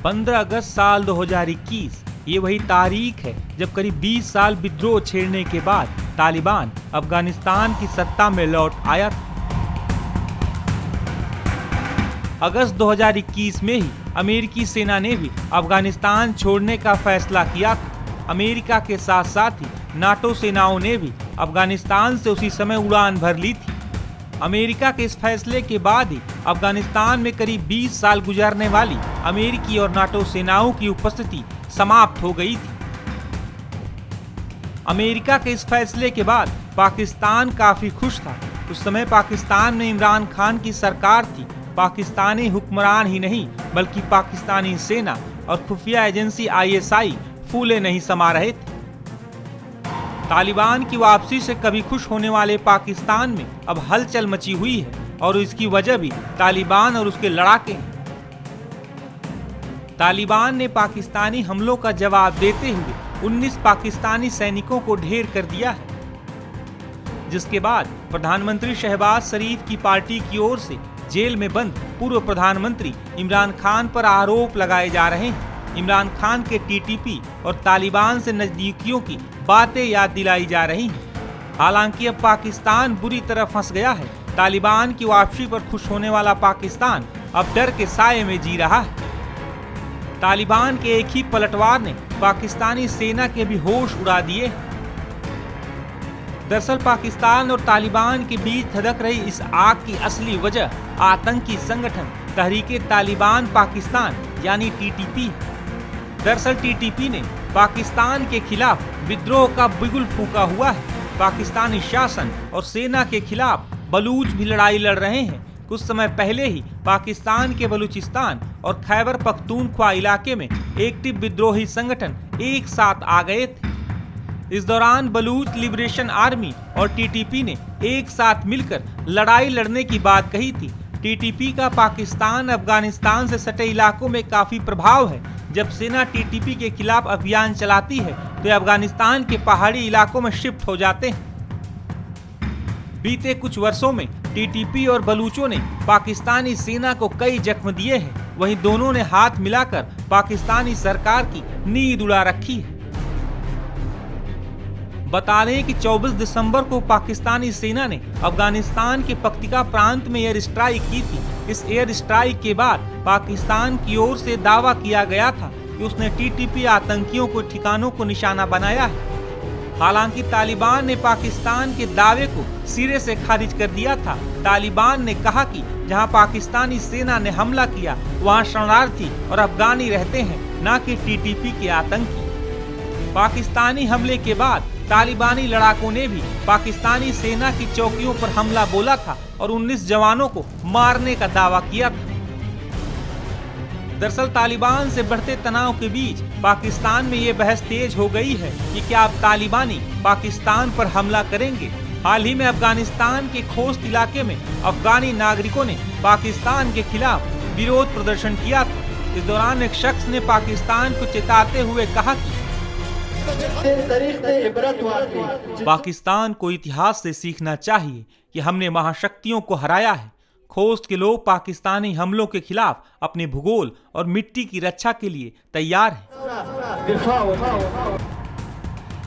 15 अगस्त साल 2021 ये वही तारीख है जब करीब 20 साल विद्रोह छेड़ने के बाद तालिबान अफगानिस्तान की सत्ता में लौट आया था। अगस्त 2021 में ही अमेरिकी सेना ने भी अफगानिस्तान छोड़ने का फैसला किया था। अमेरिका के साथ साथ ही नाटो सेनाओं ने भी अफगानिस्तान से उसी समय उड़ान भर ली थी। अमेरिका के इस फैसले के बाद ही अफगानिस्तान में करीब 20 साल गुजरने वाली अमेरिकी और नाटो सेनाओं की उपस्थिति समाप्त हो गई थी। अमेरिका के इस फैसले के बाद पाकिस्तान काफी खुश था। उस समय पाकिस्तान में इमरान खान की सरकार थी। पाकिस्तानी हुक्मरान ही नहीं बल्कि पाकिस्तानी सेना और खुफिया एजेंसी ISI फूले नहीं समा रहे थे। तालिबान की वापसी से कभी खुश होने वाले पाकिस्तान में अब हलचल मची हुई है और इसकी वजह भी तालिबान और उसके लड़ाके हैं। तालिबान ने पाकिस्तानी हमलों का जवाब देते हुए 19 पाकिस्तानी सैनिकों को ढेर कर दिया है, जिसके बाद प्रधानमंत्री शहबाज शरीफ की पार्टी की ओर से जेल में बंद पूर्व प्रधानमंत्री इमरान खान पर आरोप लगाए जा रहे हैं। इमरान खान के TTP और तालिबान से नजदीकियों की बातें याद दिलाई जा रही हैं। हालांकि अब पाकिस्तान बुरी तरह फंस गया है। तालिबान की वापसी पर खुश होने वाला पाकिस्तान अब डर के साये में जी रहा है। तालिबान के एक ही पलटवार ने पाकिस्तानी सेना के भी होश उड़ा दिए। दरअसल पाकिस्तान और तालिबान के बीच धधक रही इस आग की असली वजह आतंकी संगठन तहरीके तालिबान पाकिस्तान यानी TTP है। दरअसल TTP ने पाकिस्तान के खिलाफ विद्रोह का बिगुल फूंका हुआ है। पाकिस्तानी शासन और सेना के खिलाफ बलूच भी लड़ाई लड़ रहे हैं। कुछ समय पहले ही पाकिस्तान के बलूचिस्तान और खैबर पख्तूनख्वा इलाके में एक्टिव विद्रोही संगठन एक साथ आ गए थे। इस दौरान बलूच लिबरेशन आर्मी और TTP ने एक साथ मिलकर लड़ाई लड़ने की बात कही थी। TTP का पाकिस्तान अफगानिस्तान से सटे इलाकों में काफी प्रभाव है। जब सेना TTP के खिलाफ अभियान चलाती है तो अफगानिस्तान के पहाड़ी इलाकों में शिफ्ट हो जाते हैं। बीते कुछ वर्षों में TTP और बलूचों ने पाकिस्तानी सेना को कई जख्म दिए हैं। वहीं दोनों ने हाथ मिलाकर पाकिस्तानी सरकार की नींद उड़ा रखी है। बता दें कि 24 दिसंबर को पाकिस्तानी सेना ने अफगानिस्तान के पक्तिका प्रांत में एयर स्ट्राइक की थी। इस एयर स्ट्राइक के बाद पाकिस्तान की ओर से दावा किया गया था कि उसने TTP आतंकियों को ठिकानों को निशाना बनाया है। हालांकि तालिबान ने पाकिस्तान के दावे को सिरे से खारिज कर दिया था। तालिबान ने कहा कि जहां पाकिस्तानी सेना ने हमला किया वहां शरणार्थी और अफगानी रहते हैं, न कि TTP के आतंकी। पाकिस्तानी हमले के बाद तालिबानी लड़ाकों ने भी पाकिस्तानी सेना की चौकियों पर हमला बोला था और 19 जवानों को मारने का दावा किया था। दरअसल तालिबान से बढ़ते तनाव के बीच पाकिस्तान में ये बहस तेज हो गई है कि क्या अब तालिबानी पाकिस्तान पर हमला करेंगे। हाल ही में अफगानिस्तान के खोस्त इलाके में अफगानी नागरिकों ने पाकिस्तान के खिलाफ विरोध प्रदर्शन किया था। इस दौरान एक शख्स ने पाकिस्तान को चेताते हुए कहा कि पाकिस्तान को इतिहास से सीखना चाहिए कि हमने महाशक्तियों को हराया है। खोस्त के लोग पाकिस्तानी हमलों के खिलाफ अपने भूगोल और मिट्टी की रक्षा के लिए तैयार हैं।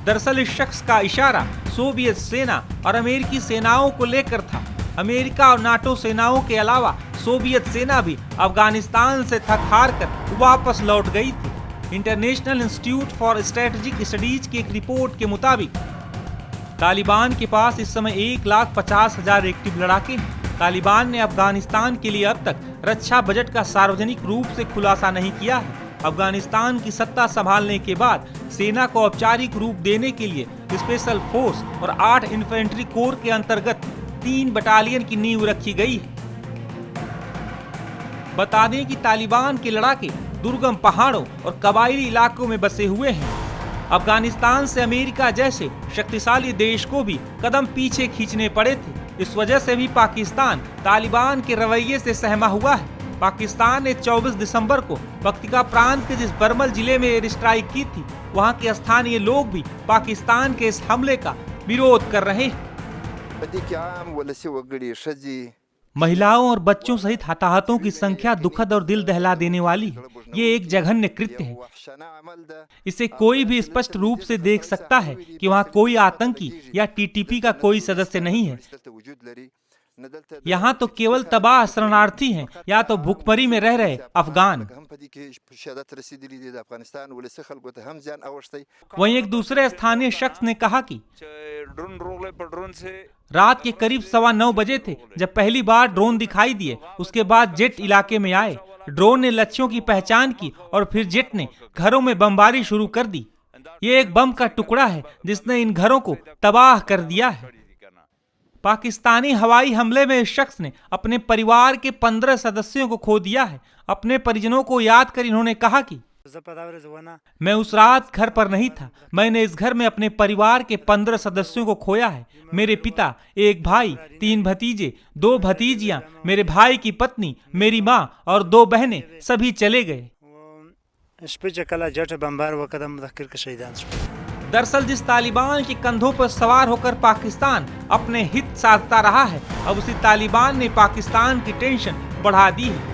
दरअसल इस शख्स का इशारा सोवियत सेना और अमेरिकी सेनाओं को लेकर था। अमेरिका और नाटो सेनाओं के अलावा सोवियत सेना भी अफगानिस्तान से थक हार कर वापस लौट गई थी। International institute for strategic studies की एक रिपोर्ट के मुताबिक तालिबान के पास इस समय 1,50,000 एक्टिव लड़ाके हैं। तालिबान ने अफगानिस्तान के लिए अब तक रक्षा बजट का सार्वजनिक रूप से खुलासा नहीं किया है। अफगानिस्तान की सत्ता संभालने के बाद सेना को औपचारिक रूप देने के लिए स्पेशल फोर्स और 8 इन्फेंट्री कोर के अंतर्गत 3 बटालियन की नींव रखी गई है। बता दें कि तालिबान के लड़ाके दुर्गम पहाड़ों और कबायली इलाकों में बसे हुए हैं। अफगानिस्तान से अमेरिका जैसे शक्तिशाली देश को भी कदम पीछे खींचने पड़े थे। इस वजह से भी पाकिस्तान तालिबान के रवैये से सहमा हुआ है। पाकिस्तान ने 24 दिसंबर को पक्तिका प्रांत के जिस बरमल जिले में एयर स्ट्राइक की थी, वहां के स्थानीय लोग भी पाकिस्तान के इस हमले का विरोध कर रहे हैं। महिलाओं और बच्चों सहित हताहतों की संख्या दुखद और दिल दहला देने वाली है। ये एक जघन्य कृत्य है। इसे कोई भी स्पष्ट रूप से देख सकता है कि वहाँ कोई आतंकी या टीटीपी का कोई सदस्य नहीं है। यहाँ तो केवल तबाह शरणार्थी हैं या तो भूखमरी में रह रहे अफगान। वहीं एक दूसरे स्थानीय शख्स ने कहा कि रात के करीब 9:15 बजे थे जब पहली बार ड्रोन दिखाई दिए। उसके बाद जेट इलाके में आए। ड्रोन ने लक्ष्यों की पहचान की और फिर जेट ने घरों में बमबारी शुरू कर दी। ये एक बम का टुकड़ा है जिसने इन घरों को तबाह कर दिया है। पाकिस्तानी हवाई हमले में इस शख्स ने अपने परिवार के 15 सदस्यों को खो दिया है। अपने परिजनों को याद कर इन्होंने कहा कि मैं उस रात घर पर नहीं था। मैंने इस घर में अपने परिवार के 15 सदस्यों को खोया है। मेरे पिता, एक भाई, 3 भतीजे, 2 भतीजियां, मेरे भाई की पत्नी, मेरी माँ और 2 बहनें सभी चले गए। दरअसल जिस तालिबान के कंधों पर सवार होकर पाकिस्तान अपने हित साधता रहा है, अब उसी तालिबान ने पाकिस्तान की टेंशन बढ़ा दी है।